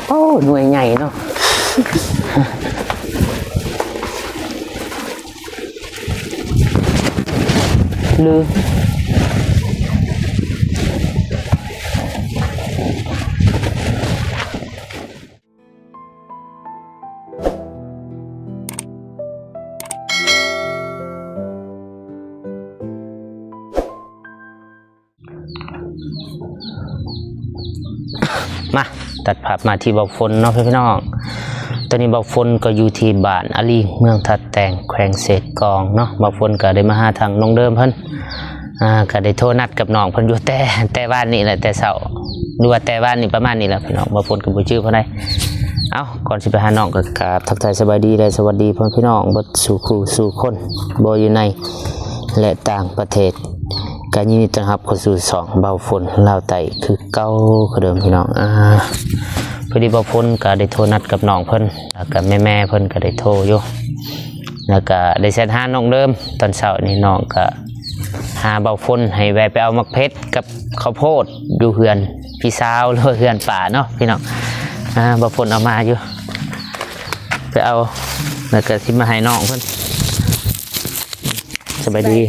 โอ้หน่วยใหญ่เนาะลืมมาตัดภาพมาที่บ่อฝนเนาะพี่น้องตอนนี้บ่อฝนก็อยู่ที่บ้านอาลีเมืองทัดแต่งแขวงเศษกองเนาะบ่อฝนก็ได้มาหาทางน้องเดิมเพิ่นก็ได้โทรนัดกับน้องเพิ่นอยู่แต่บ้านนี่แหละแต่เช้าหรือว่าแต่บ้านนี่ประมาณนี้แหละพี่น้องบ่อฝนก็บ่ชื่อเพิ่นได้เอาก่อนสิไปหาน้องก็กราบทักทายสบายดีและสวัสดีพ่อพี่น้องบ่สู่คู่สู่คนบ่อยู่ในและต่างประเทศการยินดีต้อนรับเข้าสู่สองเบาฝนลาวไต่คือเก่าคือเดิมพี่น้องพอดีเบาฝนก็ได้โทรนัดกับน้องเพิ่นแล้วก็แม่เพิ่นก็ได้โทรอยู่แล้วก็ได้แชทหาน้องเดิมตอนเช้านี่น้องก็หาเบาฝนให้แวะไปเอามักเพชรกับข้าวโพดอยู่เฮือนพี่สาวหรือเฮือนป่าเนาะพี่น้องเบาฝนเอามาอยู่ไปเอาแล้วก็สิมาให้น้องเพิ่นสบายดี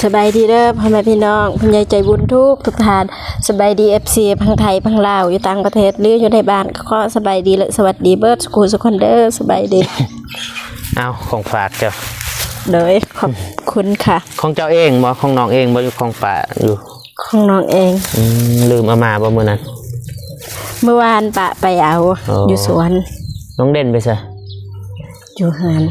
สบายดีเด้อพ่อแม่พี่น้องคุณยายใจบุญทุกท่านสบายดี FC พังไทยพังลาวอยู่ต่างประเทศหรืออยู่ในบ้านก็สบายดีและสวัสดีเบิร์ดสกูลสุขอนเดอร์สบายดีเอาของฝากเจ้าเลยขอบคุณค่ะของเจ้าเองบ่ของน้องเองบ่อยู่ของป่าอยู่ของน้องเองลืมเอามาบ่มื้อนั้นเมื่อวานปะไปเอาอยู่สวนน้องเด่นไปซะอยู่เฮือน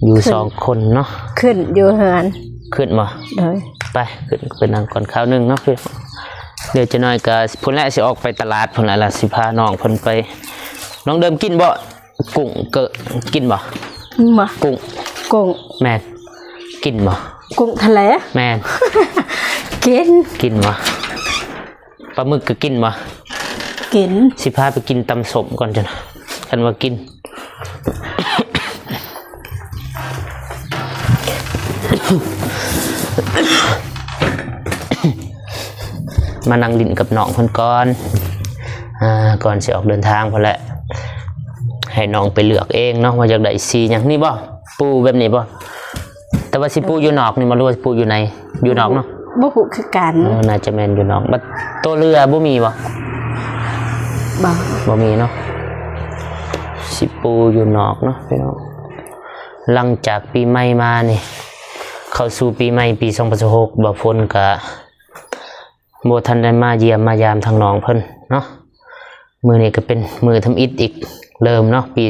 อยู่สองคนเนาะขึ้นอยู่เฮือนขึ้นบ่เลยไปขึ้นไปนั่งก่อนข้าวนึงเนาะพี่เดี๋ยวจะน้อยก็พุ่นแหละสิออกไปตลาดพุ่นละสิพาน้องเพิ่นไปน้องเดิมกินบ่กุ้งเกะกินบ่กุ้งแม่นกินบ่กุ้งทะเลแม่นกินบ่ปลาหมึกก็กินบ่กินสิพาไปกินตำส้มก่อนจ้ะคันว่ากินมานั่งลิ้นกับน้องคนก่อนสิออกเดินทางพอแหละให้น้องไปเลือกเองเนาะว่าจากใดสีอย่างนี้บ่ปูแบบนี้บ่แต่ว่าสิปูอยู่นอกนี่มารู้ว่าปูอยู่ในอยู่นอกเนาะบ่ฮู้คือกันน่าจะแม่นอยู่นอกบัดตัวเรือบ่มีบ่มีเนาะสิปูอยู่นอกเนาะพี่น้องหลังจากปีใหม่มานี่เข้าสู่ปีใหม่ปี2016บ่ฝนก็บ่ทันได้มาเยี่ยมมายามทางน้องเพิ่นเนาะมื้อนี้ก็เป็นมื้อทำอิฐอีกเริ่มเนาะปี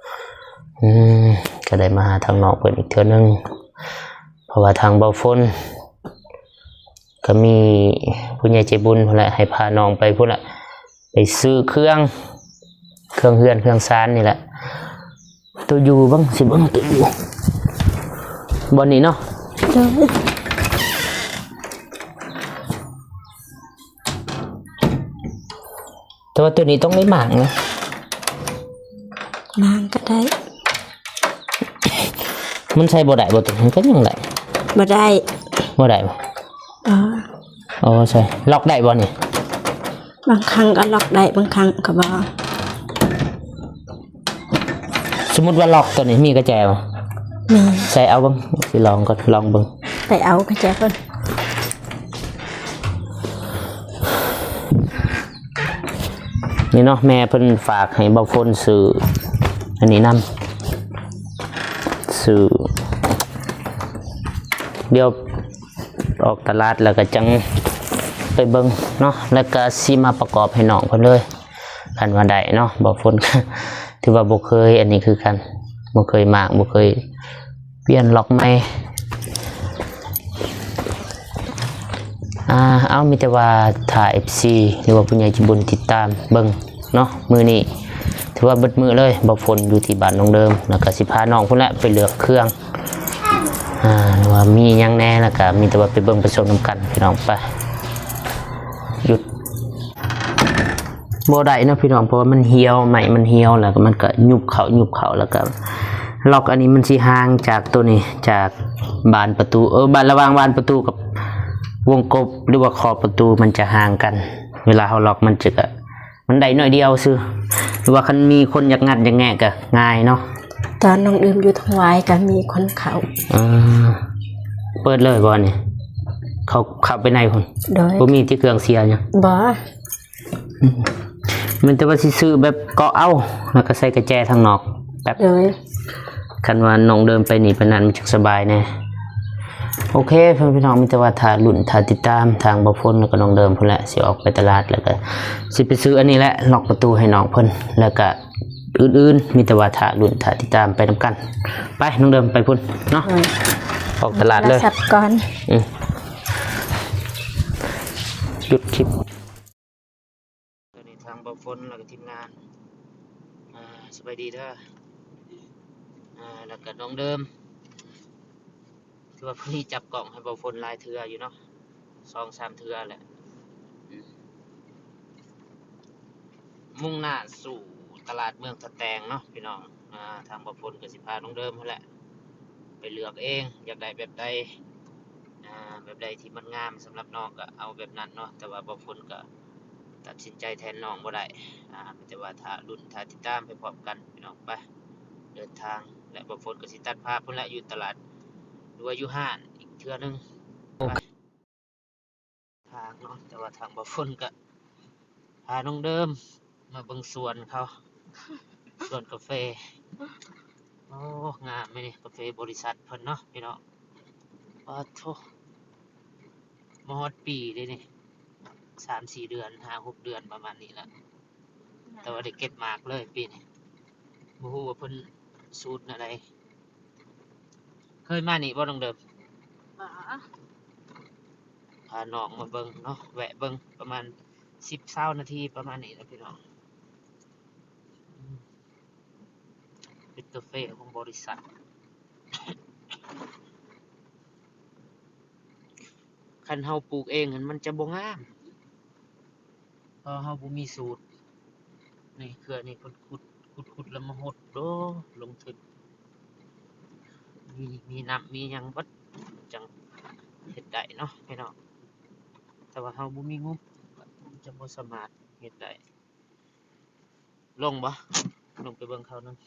2016ก็ได้มาหาทางน้องเพิ่นอีกเทื่อนึงเพราะว่าทางบ่ฝนก็มีผู้ใหญ่ใจบุญพุ่นแหละให้พาน้องไปพุ่นละไปซื้อเครื่องเฮือนเครื่องซานนี่แหละตัวอยู่บ้างสิบ้างตัวอยู่บนนี้เนาะแต่ว่าตัวนี้ต้องไม่หมางนะหมางก็ได้มันใช้บ่ได้บ่ตัวมันก็ยังได้บ่ได้บ่ใช่ล็อกได้บ่นี่บางครั้งก็ล็อกได้บางครั้งก็บ่สมมุติว่าล็อกตัวนี้มีกระแจบ่มีใส่เอาบ้างสิลองก่อนลองเบิ่งไปเอากระแจก่อนนี่เนาะแม่เพิ่นฝากให้เบาฝนซื้ออันนี้นำซื้อเดี๋ยวออกตลาดแล้วก็จังไปเบิ่งเนาะแล้วก็สิมาประกอบให้น้องเพิ่นเลยคันว่าได้เนาะเบาฝนถือว่าบ่เคยอันนี้คือกันบ่เคยมากบ่เคยเปลี่ยนล็อกใหม่เอามีแต่ว่าถ่าย FC หรือว่าผู้ใหญ่ใจบุญติดตามเบิ่งเนาะมื้อนี้ถือว่าเบิดมื้อเลยบ่ฝนอยู่ที่บ้านน้องเดิมแล้วก็สิพาน้องพุ่นแหละไปเลือกเครื่องว่ามีหยังแน่แล้วก็มีแต่ว่าไปเบิ่งไปชมนํกันพี่น้องไปหยุดบ่ได้นะพี่น้องเพราะว่ามันเหี่ยวใหม่มันเหี่ยวแล้วก็มันก็ยุบเข้าแล้วก็ ล็อกอันนี้มันสิห่างจากตัวนี้จากบานประตูบานระหว่างบานประตูกับวงกบหรือว่าขอบประตูมันจะห่างกัน เวลาเขาล็อกมันจะมันได้หน่อยเดียวซื้อหรือว่าคันมีคนอยากงัดอยากแงะก็ง่ายเนาะ ตอนน้องอืมอยู่ทางวายก็มีคนเขา เปิดเลยบ่นี่เขาไปในคน โดย บ่มีที่เครื่องเสียเนี่ย บ่ มันแต่ว่าสิซื้อแบบเกาะเอาแล้วก็ใส่กระแจทางนอกแบบ โดย คันว่าน้องเดินไปนี่ไปนั้นมันจะสบายแน่โอเคเพื่อนพี่น้องมีแต่ว่าถ้าลุ่นถ้าติดตามทางบ่พ้นแล้วก็น้องเดิมพุ่นแหละสิออกไปตลาดแล้วก็สิไปซื้ออันนี้แหละล็อกประตูให้น้องเพิ่นแล้วก็อื่นๆมีแต่ว่าถ้าลุ่นถ้าติดตามไปนํกันไปน้องเดิมไปพุ่นเนาะออกตลาดเลย สับก่อน หยุดคลิปตอนนี้ทางบ่พ้นแล้วก็ทีมงานสบายดีเด้อแล้วก็น้องเดิมคือว่าพี่จับกล่องให้บ่พ้นลายเทืออยู่เนาะ2-3 เทือแหละมุ่งหน้าสู่ตลาดเมืองตะแตงเนาะพี่น้องทางบ่พ้นก็สิพาน้องเดิมนั่นแหละไปเลือกเองอยากได้แบบใดแบบใดที่มันงามสำหรับน้องก็เอาแบบนั้นเนาะแต่ว่าบ่พ้นก็ตัดสินใจแทนน้องบ่ได้แต่ว่าถ้ารุ่นถ้าติดตามไปพร้อมกันพี่น้องไปเดินทางและบ่พ้นก็สิตัดภาพพุ่นละอยู่ตลาดหรือว่าอยู่ห้างอีกเทื่อนึงไปทางเนาะแต่ว่าทางบ่พ้นก็พาน้องเดิมมาเบิ่งสวนเขาสวนกาแฟโอ้งามไหมนี่กาแฟบริษัทเพิ่นเนาะพี่น้องโธ่มฮอดปีเลยนี่3-4 เดือน5-6 เดือนประมาณนี้แหละแต่ว่าได้เก็บมากเลยปีนี้บ่ฮู้ว่าเพิ่นสูตรอะไรเคยมานี่บ่น้องเดิมพาน้องมาเบิ่งเนาะแวะเบิ่งประมาณ10-20 นาทีประมาณนี้นะพี่น้องเป็นกาแฟของบริษัทคันเฮาปลูกเองมันจะบ่งามเพราะเฮาบ่มีสูตรนี่เครือนี่ขุดแล้วมาหดโดลงถึงมีน้ำมีหยังบัดจังเฮ็ดได้เนาะพี่น้องแต่ว่าเฮาบ่มีงบจะบ่สามารถเฮ็ดได้ลงบ่ลงไปเบิ่งเขานั่น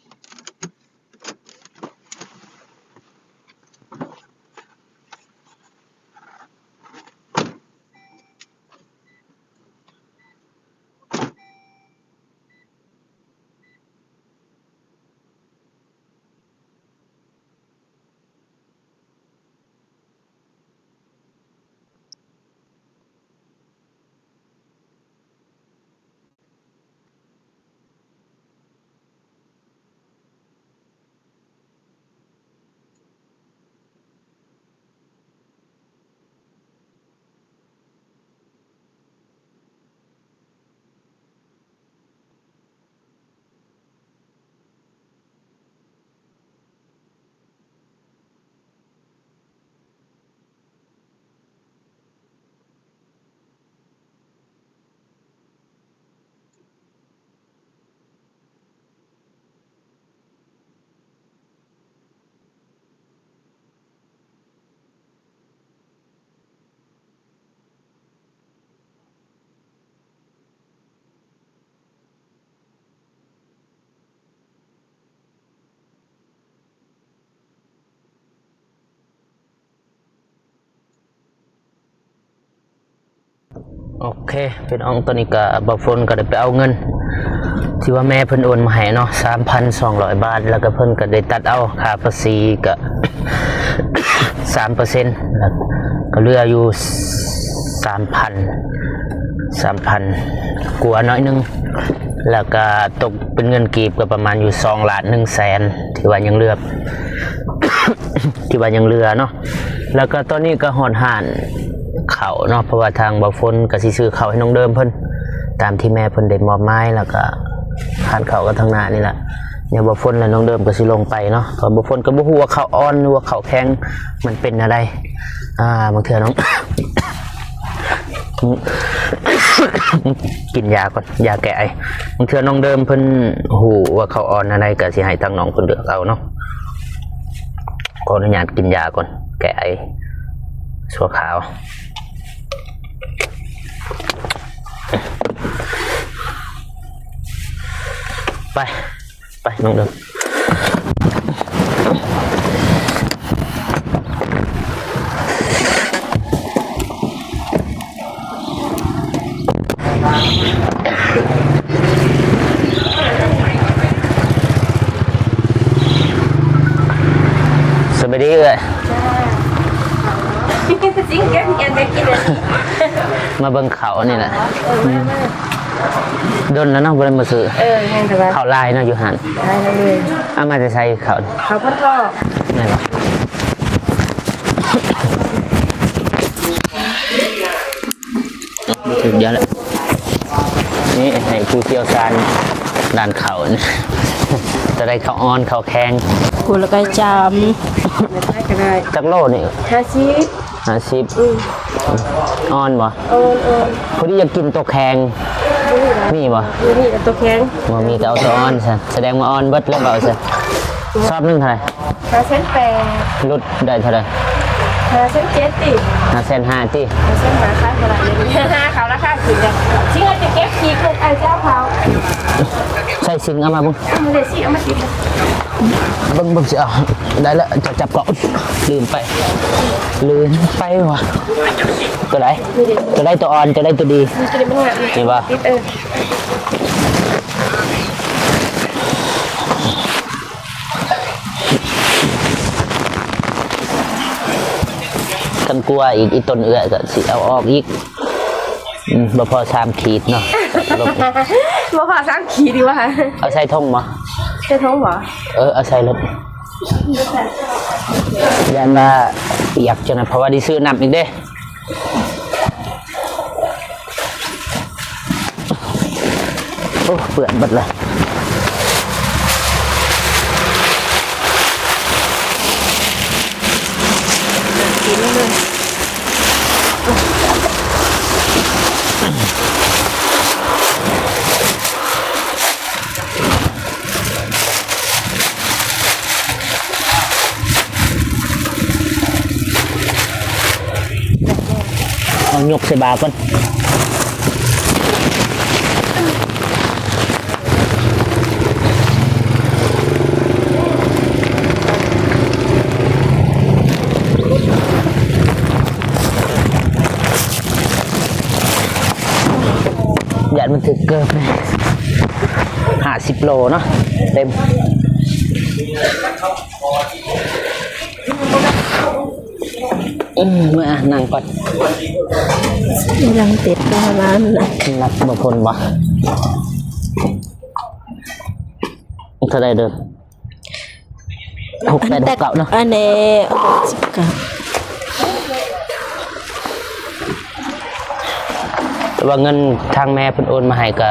โอเคเป็นองตัวนี้ก็บ่ฝนก็ได้ไปเอาเงินที่ว่าแม่เพิ่นโอนมาให้เนาะ 3,200 บาทแล้วก็เพิ่นก็ได้ตัดเอาค่าภาษีก็ 3% แล้วก็เหลืออยู่ 3,000 กว่าน้อยนึงแล้วก็ตกเป็นเงินกีบก็ประมาณอยู่2,100,000ที่ว่ายังเหลือ ที่ว่ายังเหลือเนาะแล้วก็ตอนนี้ก็ฮอดห้านเขาเนาะเพราะว่าทางบ่ฝนก็สิซื้อเขาให้น้องเดิมเพิ่นตามที่แม่เพิ่นได้มอบหมายแล้วก็ทานเขาก็ทางหน้านี่แหละเนี่ยบ่ฝนและน้องเดิมก็สิลงไปเนาะเพราะบ่ฝนก็บ่ฮู้ว่าเขาอ่อนหรือว่าเขาแข็งมันเป็นอะไรบางเทื่อน้อง กินยาก่อนยาแก้ไอบางเทื่อน้องเดิมเพิ่นฮู้ว่าเขาอ่อนอะไรก็สิให้ทางน้องเพิ่นเลือกเอาเนาะ ขออนุญาตกินยาก่อนแก้ไอชั่วขาวไปน้องเดิมสวัสดีเลย จริงแกมีอันได้กินเลย มาเบิ่งเขานี่แหละโดนแล้วเนาะบ่ได้มาซื้อ แห้งแต่ว่า เขาลายเนาะอยู่หัน ได้เลย เอามาจะใช้เขา เขาพัดลอก นี่นหรอถึงเยอะแล้วนี่ให้ผู้เชี่ยวชาญด้านเขาเนี่ยจะได้เขาอ่อนเขาแข็ง กูแล้วก็จำได้ก็ได้ จักโลนี่ 50 50อ่อนบ่ โอน พอดีอยากกินตัวแข็งมีบ่ นี่ตัวแข็ง บ่มีก็เอาตัวอ่อนซะแสดงว่าอ่อนเบิดแล้วก็เอาซะชอบนึงเท่าไหร่ 5 ลดได้เท่าไหร่ 7ติ 5,500ติ เส้นหาค่าเท่าไหร่เลยเขาราคาถึงเลยที่เราจะเก็บทีลูกไอ้เจ้าเขา ใส่สิงเอามาบุ้ง เอาเลยสิเอามาติด บึ้งสิเอาได้แล้วจะจับเกาะลืมไปวะตัวไหนตัวได้ตัวอ่อนตัวได้ตัวดี มีจะได้ไม่งาม นี่ป่ะ ติดกันกลัวอีกต้นเอื้อก็สิเอาออกอีกบ่พอ3 ขีดเนาะลบ มาผ่าสร้างขีดีวะ เอาใส่ท่งมา จะท้องหรอ เอาใส่รถยันว่าอยากจะนะเพราะว่าได้ซื้อน้ำอีกเด้โอ้เปื่อนหมดเลยเอายกใส่บาก่อนยันมันถึงเกิน50 โลเนาะเต็มเมื่อนั่งก่อน ยังติดประมาณนะ นับมาพลบ่เท่าไรเดิม6 8 6 9เนาะ อันนี้69 แต่ว่าเงินทางแม่เพิ่นโอนมาให้ก็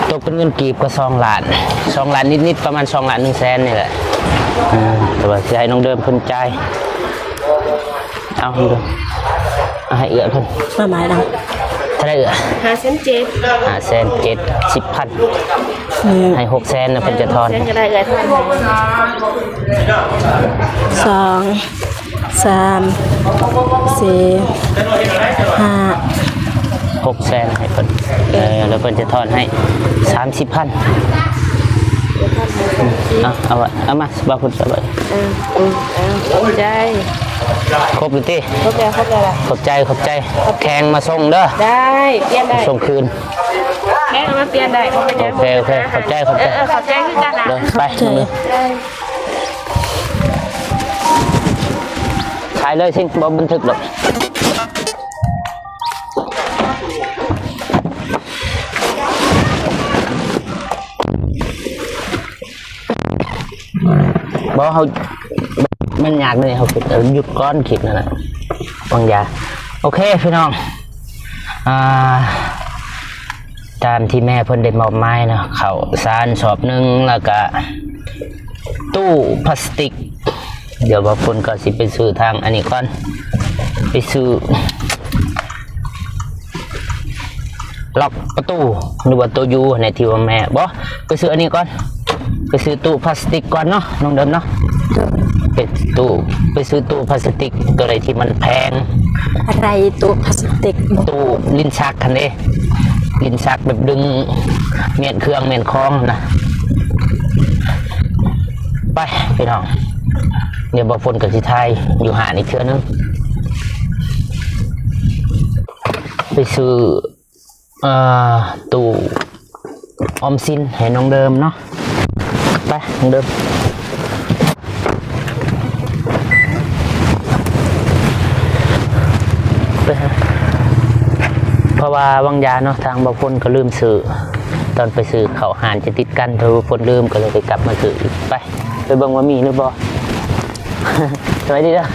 ตกเป็นเงินกีบก็2 ล้าน2 ล้านนิดๆประมาณ2 ล้าน1 แสนนี่แหละแต่ว่าสิให้น้องเดิมเพิ่นจ่ายเอาน้องเดิมเอาให้เอื้อเพิ่น ประมาณนั้น เท่าไรเอื้อ 5 570,000ให้6 แสนนะเพิ่นจะทอน เส้นก็ได้เลย2 3 4 5 6 แสนให้เพิ่นแล้วเพิ่นจะทอนให้30,000เอามาบ่าวพุ่นสบาย ขอบใจ ครบอยู่ติ ขอบใจละ ขอบใจแขงมาส่งเด้อ ได้เปลี่ยนได้ ส่งคืน แม่มาเปลี่ยนได้ โอเคขอบใจ ขอบใจคือกันนะ เดินไปมือถ่ายเลยสิบ่บันทึกหรอกบ่เขามันยากเลยเขาคิดหยุดก้อนคิดนั่นแหละวางยาโอเคพี่น้องตามที่แม่เพิ่นได้มอบหมายนะเขาสารสอบหนึ่งแล้วก็ตู้พลาสติก เดี๋ยวบางคนก็สิไปซื้อทางอันนี้ก่อนไปซื้อล็อกประตูหรือว่าตัวยูในที่ว่าแม่บ่ไปซื้ออันนี้ก่อนไปซื้อตู้พลาสติกก่อนเนาะน้องเดิมเนาะ ไปซื้อตู้พลาสติกตัวอะไรที่มันแพง อะไรตัวพลาสติกบ่ ตู้ลิ้นชักคันนี้ลิ้นชักแบบดึงเมียนเครื่องเมียนคล้องนะไปพี่น้องเดี๋ยวบ่ฝนกับสิไทยอยู่หาอีกเทื่อนึงไปซื้อตู้ออมสินให้น้องเดิมเนาะไปน้องเดิมไปฮะเพราะว่าวังยาเนาะทางบางคนก็ลืมซื้อตอนไปซื้อเขาหานจะติดกันเธอบางคนลืมก็เลยไปกลับมาซื้ออีกไปเบิ่งว่ามีหรือบ่ สวัสดีเด้อ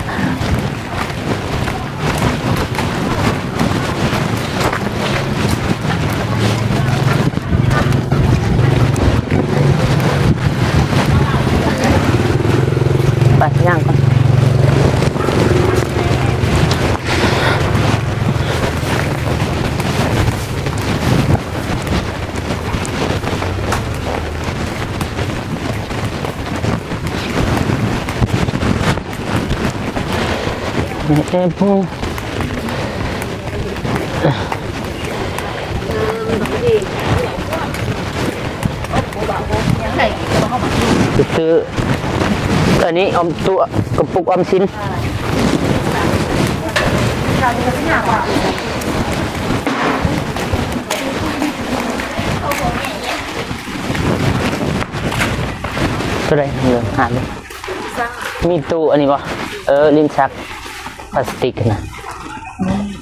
ไปย่างก่อนเอ้พูซื้ออันนี้ออมตัวกระปุกออมสินตัวไหนเหลืองหาเลยมีตู้อันนี้ป่ะลิ้นชักพลาสติกนะ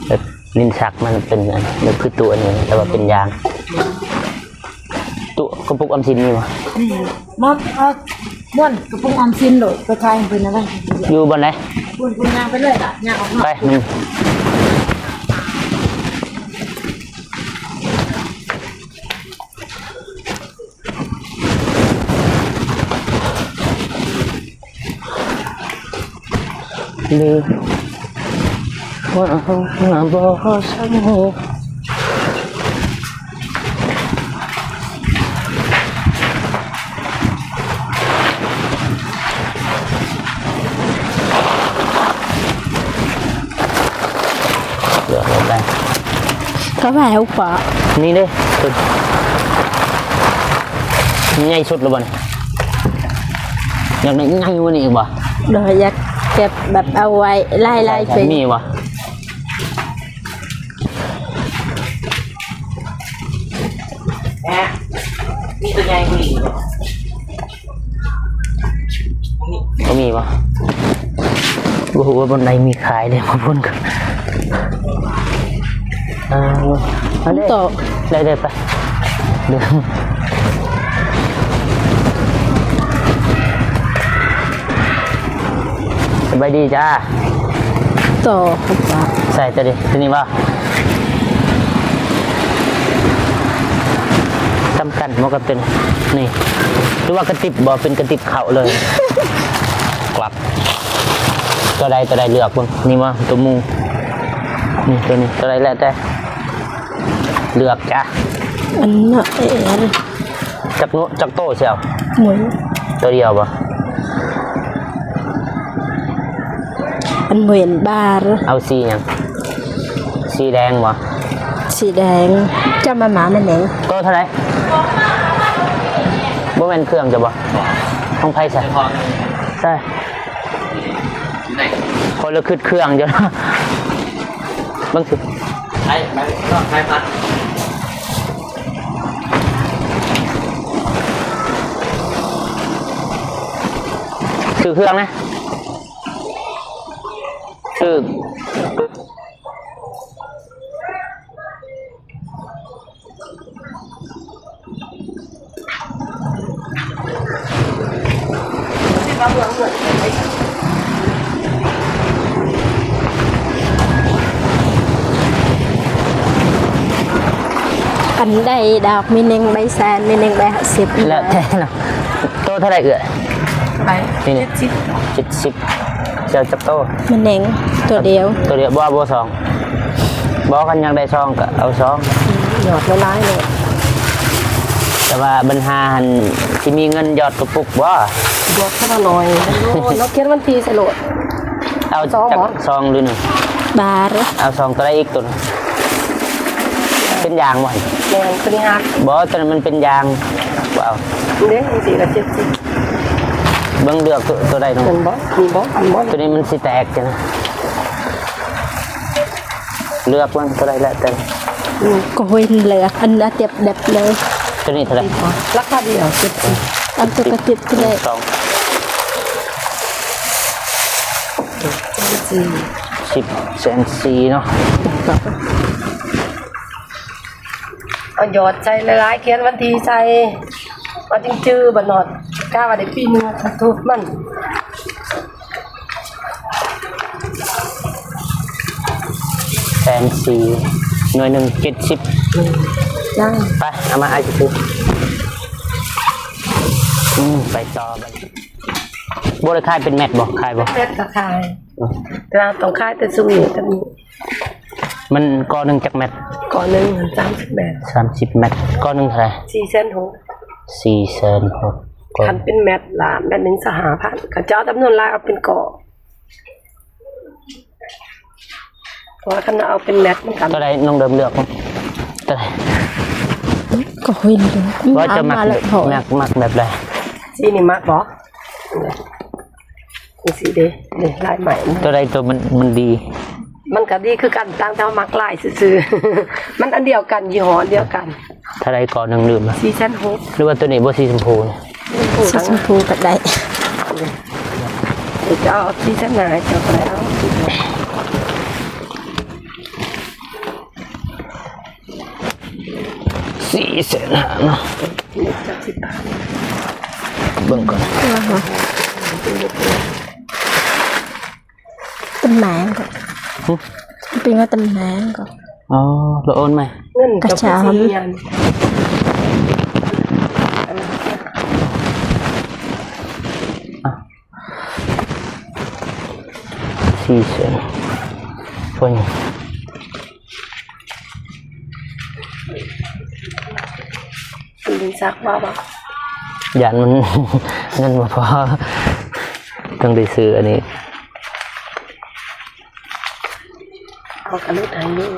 แบบลิ้นชักมันเป็นแบบคือตัวนี้แต่ว่าเป็นยางตู้กระปุกออมสินมีป่ะ มอดม้วนกระปุกออมสินโหลดไปขายเป็นอะไร อยู่บนไหน คุณยางไปเลยอ่ะยางออกมา ไปมึงลืมว่าเอาบอกฉันเหลือหมดแล้ว เขาว่าเอาปะ นี่เลยสุดใหญ่สุดแล้วบ่เนี่ยอยากได้ใหญ่กว่านี้อีกบ่ โดยอยากเก็บแบบเอาไว้ไล่ๆไป มีบ่มีตัวใหญ่กว่านี้บ่มีบ่โอ้โหบนใดมีขายเลยมาพ่นกันมาเลย โต ได้ไปเดี๋ยวสบายดีจ้า โตปะ ใส่ตัวนี้ว่าจำกันมันก็เป็นนี่หรือว่ากระติบบ่เป็นกระติบเข่าเลย กลับตัวใดเลือกบ้างนี่ว่าตัวมูนี่ตัวนี้ตัวใดแล้วแต่เลือกจ้ะ อันน่ะน จักโตเชียว หมุน ตัวเดียวบ่ อันเหมือนบาร์ เอาสีหยังสีแดงบ่ สีแดงจะมาหมามันแหน โตเท่าไหร่บ่แม่นเครื่องจะบ่ห้องไผ่ใส่ใช่คนละเครื่องจ้ะบางสิไอ้พัดซื้อเครื่องนะซื้ออันใดดอกมีเน่งใบแซนมีเน่งใบ50 แล้วแต่เนาะโตเท่าไหร่ไปนี่นี่70เจ้าจักโต มันเน่งตัวเดียว ตัวเดียวบ่สองบ่กันยังได้ซองก็เอาซอง หยอดละลายเลย แต่ว่าปัญหาหันที่มีเงินยอดกระปุกบ่ บอกเข้ามาหน่อยเราเขียนวันที่สลด เอา ซองเหรอ ซองหรือหนึ่ง บาร์ เอาซองตัวได้อีกตัวหนึ่งเป็นยางบ่ แรงคนนี้ฮัก บอตัวนั้นมันเป็นยางว้าว เนี่ยสี่ละ70 เบิ่งเลือกตัวใดเนาะ เห็นบ่มีบ่มีบ่ ตัวนี้มันสิแตกจ้ะนะเลือกมันตัวใดละแต่ ก็เว้นเลยอันเตียบเด็บเลย ตัวนี้เท่าไหร่ ราคาเดียว70 อันตัวกระติบที่เลย สอง 4 10.4 เนาะ เอาหยอดใจหลายๆเขียนวันที่ใจเอาจริงจื้อบ่นอดกล้าว่าได้ปีนึงทุกมัน 140,000หน่วยหนึ่ง70 ได้ ไปเอามาไอ้ซื้อไปต่อไปบ่ได้ขายเป็นแมทบ่ขายบ่ เพชรก็ขายแต่เราต้องขายแต่ซุ่มนี่ก็มี มันก้อนหนึงจักแมท ก่อนหนึง30แบาท 30แมทก้อนหนึงเท่าไหร่ 4,600 4,600 คันเป็นแมทละแมทหนึง5,000เขาเจ้าจำนวนหลายเอาเป็นก่อเพราะว่าคันเอาเป็นแมทมันกัน ตัวใดน้องเดิมเลือกมั้งตัวใด ก็เว้นเลย ว่าจะมัก มาเลยโห มักแบบใด สีนี่มักบ่นี่สีเด้นี่ลายใหม่ ตัวใดตัวมันดี มันก็ดีคือกันต่างแต่ว่ามักลายซื่อๆ มันอันเดียวกันยี่ห้อเดียวกัน ถ้าใดก้อนหนึงลืมละ 4,600 หรือว่าตัวนี้บ่สีชมพูเนี่ย สีชมพูก็ได้ เดี๋ยวจะเอา4,500เจ้าก็ได้เอา 4,500เนาะ นี่จัก10 บาท เบิ่งก่อน ต้นไม้ก็เป็นว่าต้นไม้ก็ อ๋อเราโอนไหม เงิน กระ เจ้า ชาม ก็สิยัน 4,000พวกนี้ คุณดินซักว่าบ่ ยานมัน เงินบ่พอต้องได้ซื้ออันนี้ เอากระลุกให้อยู่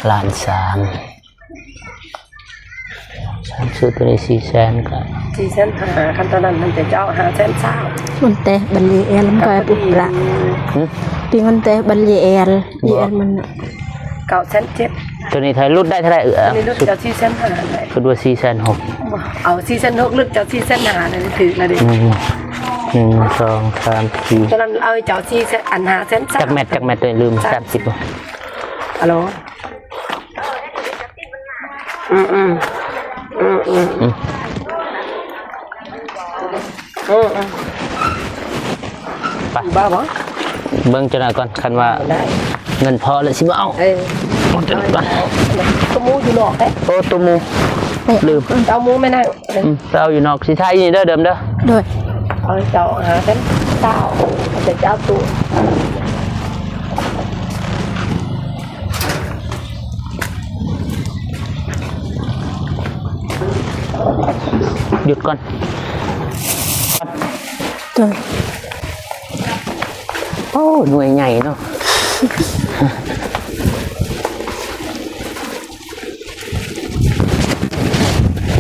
ล้านสามซื้อตัวนี้400,000ก็ 4,500คันตอนนั้นมันจะเอา5,000 มันแต่บัลลีเอลมันก็ปุบละ หึ ปีมันแต่บัลลีเอลมัน 9,700 ตัวนี้ไทยรุดได้เท่าไหร่นี่ลูก สุด เจ้า4,500ได้ สุดว่า4,600 เอา4,600ลึกเจ้า4,500เลยถือแล้วดิ 1 2 3 4 ตอนนั้นเอาเจ้า4,000อัน5,000 จักแมทตัวนี้ลืม30บ่ ฮัลโหลไป บ้าบ่ เบิ่งจังหน่อยก่อนคันว่า ได้ เงินพอแล้วสิบ่เอา ตัวหมูอยู่นอกเด้ โอ้ตัวหมูลืม เจ้าหมูไม่นั่ง ไปเอาอยู่นอกสิไทยนี่เด้อเดิมเด้อ โดย เอาเจ้า5,000เจ้าแต่เจ้าตัว หยุดก่อน โดย โอ้หน่วยใหญ่เนาะ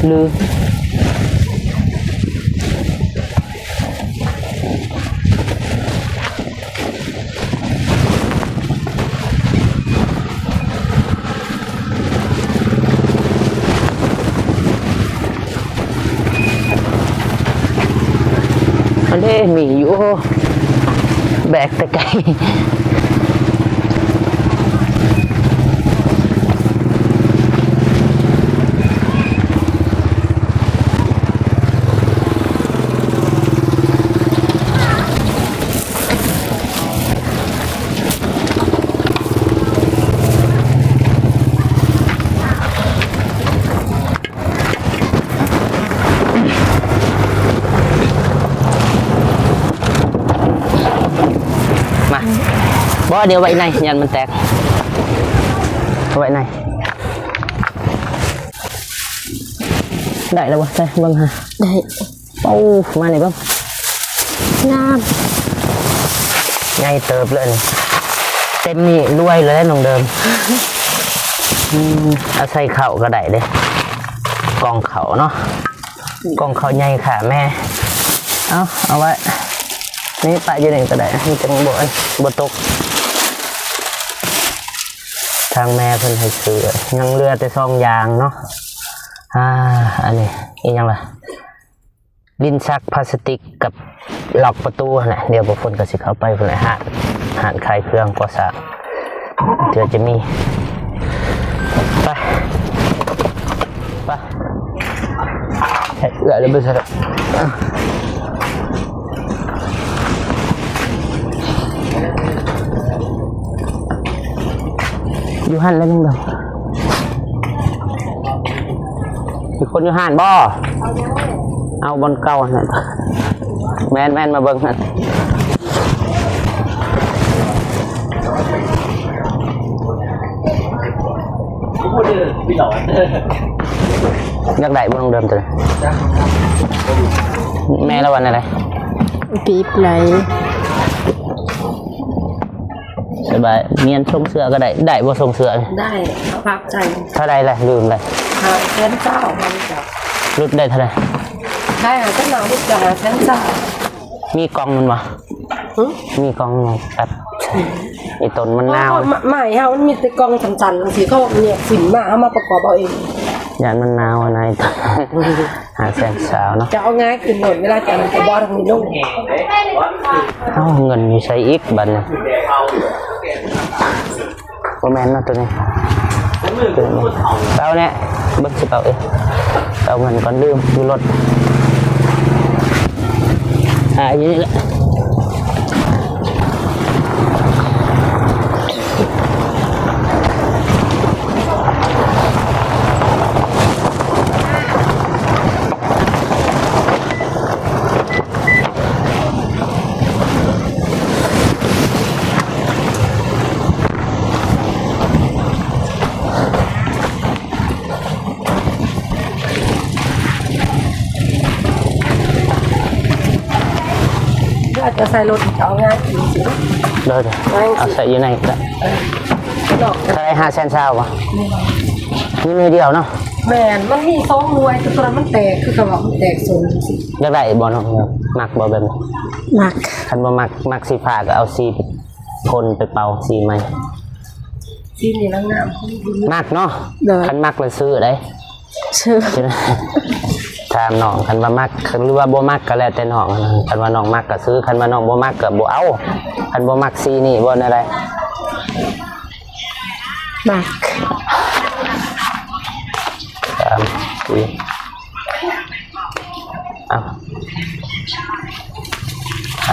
ลืมอันนี้มีอยู่แบกแต่ไกล บ่เดี๋ยวไว้ในยันมันแตกไว้ในได้แล้ววะได้เบิ่งฮะ ได้ โอ้มานี่เบิ่ง งาม ใหญ่เติบเลยนี่เต็มนี่รวยเลยน้องเดิมเอาใส่เข่าก็ได้เด้กองเข่าเนาะกองเข่าใหญ่ค่ะแม่เอาไว้นี่ปะอยู่ไหนก็ได้นี่จังบ่ตกทางแม่เพิ่นให้ซื้อยังเรือแต่ซองยางเนาะอันนี้อีกยังล่ะลิ้นชักพลาสติกกับล็อกประตูน่ะเดี๋ยวบุคคลก็สิเข้าไปเพิ่นหาขายเครื่องก่อสร้างเดี๋ยวจะมีไปเดี๋ยวไปซะอยู่หันแล้วยังไงมีคนอยู่หันบ่เอาบนเก่าน่ะแม่นมาเบิ่งนั่นอยากได้บ่ลงเดิมตัวแม่ละวันอะไร ปีบไหล สบายเงียนทรงเสือก็ได้บ่ทรงเสือ ได้เขาพักใจ เท่าไรเลยลืมเลย แสนเจ้าพันจับ รุดได้เท่าไร ได้เจ้าหนาวลูกจ่าแสนเจ้า มีกองมันวะมีกองมันแบบมีต้นมันนาว ไม่เฮามันมีแต่กองจันๆสิเขาเนี่ยสินมาเอามาประกอบเอาเอง ยานมันนาวอะไรหาแสนสาวเนาะ จะเอาง่ายขึ้นหน่อยเวลาจะไปบ่ทางนี้ลง เอาเงินมีใช้อีกบัดนี้บ่แม่นเนาะตัวนี้เปล่าเนี่ยเบิ่งสิเปล่าเอาเงินก่อนลืมอยู่รถอยู่นี่แหละจะใส่รถจะเอาง่ายขึ้นสิ เดี๋ยวเอาใส่อยู่ในก็ได้ ดอก ใส่5 แสนสาวป่ะนี่มือเดียวเนาะ แม่นมันมี2หน่วยแต่ตอนมันแตกคือกับว่ามันแตกโซนสิ อยากได้บ่เนาะมักบ่แบบนี้ มัก คันบ่มักสีฟ้าก็เอาสีพ่นไปเป่าสีใหม่ สีนี่นางงาม มักเนาะคันมักเลยซื้อได้ ชื่อ ใช่ไหมถามน้องคันว่ามักหรือว่าบ่มักก็แล้วแต่น้องคันว่าน้องมักก็ซื้อคันว่าน้องบ่มักก็บ่เอาคันบ่มักสีนี่บ่อะไร มัก 3 4เอา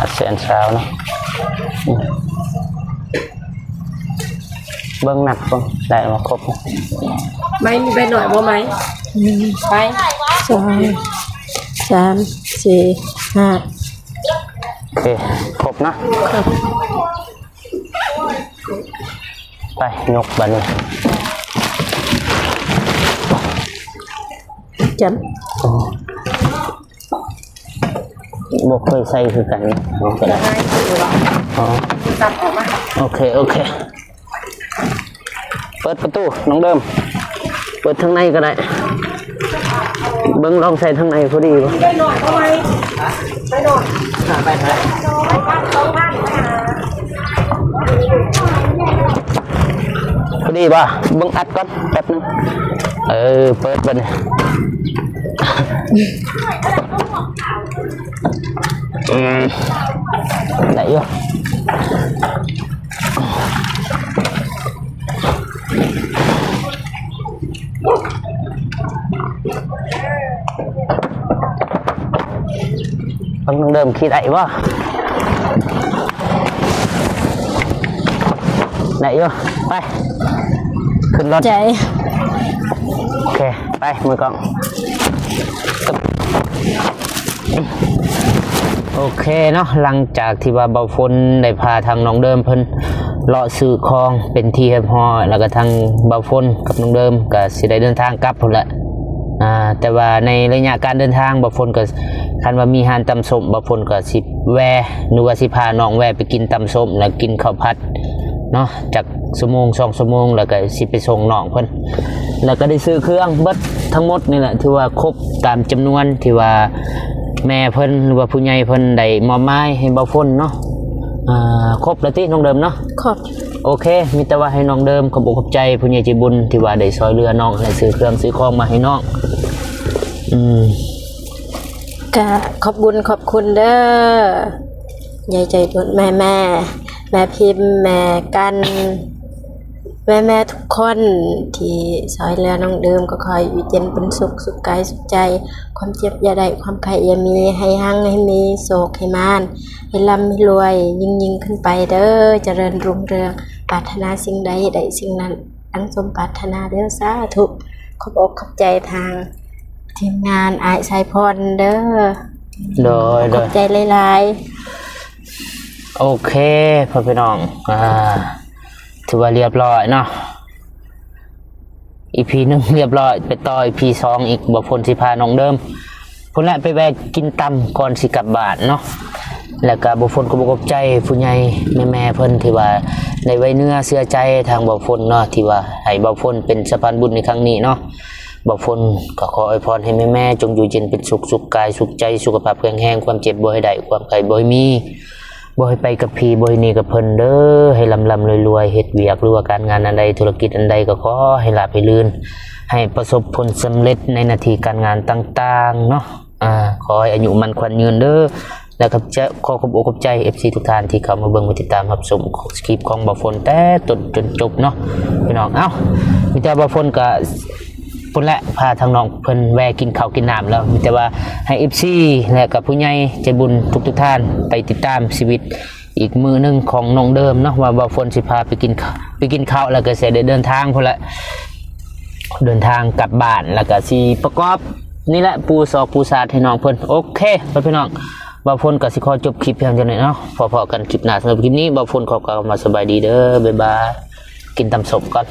5 แสนสาวเนาะเบิ่งหนักเบิ่งได้มาครบ ไม่มีใบหน่อยบ่ไหมไป 2 3 4 5 โอเคครบนะไปยกบันนี้ จ บกเคยใส่คือกันก็ได้ ง่ายคือว่า อ๋อ จับออกมา โอเคเปิดประตูน้องเดิมเปิดทางในก็ได้เบิ้งลองใส่ทางในพอดีป่ะ ใบหน่อยบ่ไหมใบหน่อยไปไหนไปบ้าน2,000ไปหา พอดีป่ะเบิ้งอัดก่อนแป๊บนึงเปิดบันนี้ได้อยู่ต้องเดิมคิดไอ้วะไหนอยู่ไปขึ้นรถ ำใจ โอเคไปมือกล้องโอเคเนาะหลังจากที่ว่าเบาฝนได้พาทางน้องเดิมเพิ่น เลาะซื้อของเป็นที่เรียบร้อยแล้วก็ทางเบาฝนกับน้องเดิมก็สิได้เดินทางกลับพุ่นละแต่ว่าในระยะการเดินทางเบาฝนก็คันว่ามีร้านตำส้มเบาฝนก็สิแวะหรือว่าสิพาน้องแวะไปกินตำส้มแล้วกินข้าวผัดเนาะจากชั่วโมง2ชั่วโมงแล้วก็สิไปส่งน้องเพิ่นแล้วก็ได้ซื้อเครื่องเบิดทั้งหมดนี่แหละถือว่าครบตามจำนวนที่ว่าแม่เพิ่นหรือว่าผู้ใหญ่เพิ่นได้มอบหมายให้เบาฝนเนาะครบแล้วที่น้องเดิมเนาะ ขอบ โอเคมีแต่ว่าให้น้องเดิมขอบอกขอบใจผู้ใหญ่ใจบุญที่ว่าได้ซอยเรือน้องให้ซื้อเครื่องซื้อของมาให้น้องก็ขอบบุญขอบคุณเด้อยายใจบุญแม่พิมพ์แม่กันแม่ทุกคนที่ซอยเรือน้องเดิมก็คอยอยู่เย็นเป็นสุขกายสุขใจความเจ็บอย่าได้ความไข้อย่ามีให้หั่งให้มีโศกให้มานให้ร่ำให้รวยยิ่งขึ้นไปเด้อเจริญรุ่งเรืองปรารถนาสิ่งใดได้สิ่งนั้นดังสมปรารถนาเด้อสาธุขอบอกขอบใจทางทีมงานอายสายพรเด้อขอบใจหลายๆโอเคพ่อพี่น้องถือว่าเรียบร้อยเนาะ EP 1เรียบร้อยไปต่อ EP 2อีกบ่พ้นสิพาน้องเดิมพุ่นแหละไปแวะกินตำก่อนสิกลับบ้านเนาะแล้วก็บ่พ้นก็บ่กบใจผู้ใหญ่แม่เพิ่นที่ว่าได้ไว้เนื้อเชื่อใจทางบ่พ้นเนาะที่ว่าให้บ่พ้นเป็นสะพานบุญในครั้งนี้เนาะบ่พ้นก็ขออวยพรให้แม่จงอยู่เย็นเป็นสุขกายสุขใจสุขภาพแข็งแรงความเจ็บบ่ให้ได้ความไข้บ่ให้มีบ่ให้ไปกับพี่บ่ให้หนีกับเพิ่นเด้อให้ลำรวยเฮ็ดเวียกหรือว่าการงานอันใดธุรกิจอันใดก็ขอให้ราบให้ลื่นให้ประสบผลสำเร็จในหน้าที่การงานต่างๆเนาะขอให้อายุมั่นขวัญยืนเด้อแล้วก็จะขอขอบอกขอบใจ FC ทุกท่านที่เข้ามาเบิ่งมาติดตามรับชมคลิปของบ่าวฝนแต่ต้นจนจบเนาะพี่น้องมีแต่บ่าวฝนก็พุ่นแหละพาทางน้องเพิ่นแวะกินข้าวกินน้ำแล้วมีแต่ว่าให้ FC และกับผู้ใหญ่ใจบุญทุกท่านไปติดตามชีวิตอีกมือนึงของน้องเดิมเนาะว่าบ่าวฝนสิพาไปกินข้าวแล้วก็สิได้เดินทางพุ่นละเดินทางกลับบ้านแล้วก็สิประกอบนี่แหละปูซอกปูซาดให้น้องเพิ่นโอเคพี่น้องบ่าวฝนก็สิขอจบคลิปเพียงเท่านี้เนาะพอๆกันคลิปหน้าสำหรับคลิปนี้บ่าวฝนขอกล่าวมาสบายดีเด้อบ๊ายบายกินตำสมก่อน